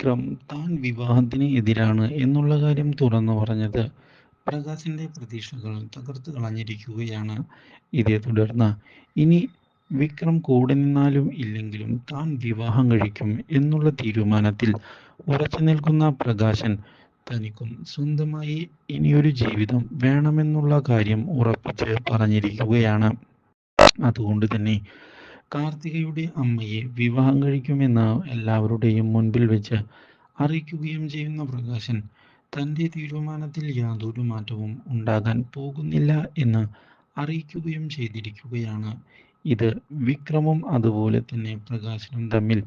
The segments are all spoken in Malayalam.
വിക്രം താൻ വിവാഹത്തിന് എതിരാണ് എന്നുള്ള കാര്യം തുറന്നു പറഞ്ഞത് പ്രകാശിന്റെ പ്രതീക്ഷകൾ തകർത്തു കളഞ്ഞിരിക്കുകയാണ്. ഇതേ തുടർന്ന് ഇനി വിക്രം കൂടെ നിന്നാലും ഇല്ലെങ്കിലും താൻ വിവാഹം കഴിക്കും എന്നുള്ള തീരുമാനത്തിൽ ഉറച്ചു നിൽക്കുന്ന പ്രകാശൻ തനിക്കും സ്വന്തമായി ഇനിയൊരു ജീവിതം വേണമെന്നുള്ള കാര്യം ഉറപ്പിച്ച് പറഞ്ഞിരിക്കുകയാണ്. അതുകൊണ്ട് തന്നെ കാർത്തികയുടെ അമ്മയെ വിവാഹം കഴിക്കുമെന്ന് എല്ലാവരുടെയും മുൻപിൽ വെച്ച് അറിയിക്കുകയും ചെയ്യുന്ന പ്രകാശൻ തൻ്റെ തീരുമാനത്തിൽ യാതൊരു മാറ്റവും ഉണ്ടാകാൻ പോകുന്നില്ല എന്ന് അറിയിക്കുകയും ചെയ്തിരിക്കുകയാണ്. ഇത് വിക്രമും അതുപോലെ തന്നെ പ്രകാശനും തമ്മിൽ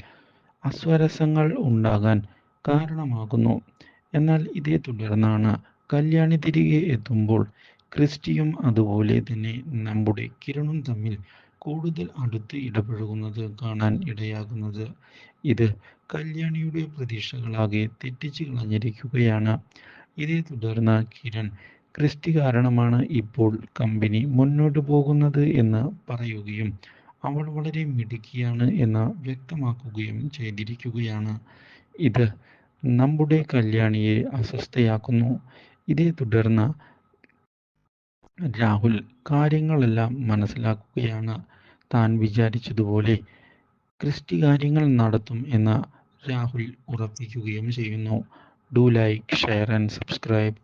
അസ്വരസങ്ങൾ ഉണ്ടാകാൻ കാരണമാകുന്നു. എന്നാൽ ഇതേ തുടർന്നാണ് കല്യാണി തിരികെ എത്തുമ്പോൾ ക്രിസ്റ്റിയും അതുപോലെ തന്നെ നമ്മുടെ കിരണും തമ്മിൽ കൂടുതൽ അടുത്ത് ഇടപഴകുന്നത് കാണാൻ ഇടയാകുന്നത്. ഇത് കല്യാണിയുടെ പ്രതീക്ഷകളാകെ തെറ്റിച്ചു കളഞ്ഞിരിക്കുകയാണ്. ഇതേ തുടർന്ന് കിരൺ ക്രിസ്റ്റി കാരണമാണ് ഇപ്പോൾ കമ്പനി മുന്നോട്ട് പോകുന്നത് എന്ന് പറയുകയും അവൾ വളരെ മിടുക്കിയാണ് എന്ന് വ്യക്തമാക്കുകയും ചെയ്തിരിക്കുകയാണ്. ഇത് നമ്മുടെ കല്യാണിയെ അസ്വസ്ഥയാക്കുന്നു. ഇതേ തുടർന്ന് രാഹുൽ കാര്യങ്ങളെല്ലാം മനസ്സിലാക്കുകയാണ്. താൻ വിചാരിച്ചതുപോലെ ക്രിസ്റ്റി കാര്യങ്ങൾ നടത്തും എന്ന് രാഹുൽ ഉറപ്പിക്കുകയും ചെയ്യുന്നു. Do like, share and subscribe.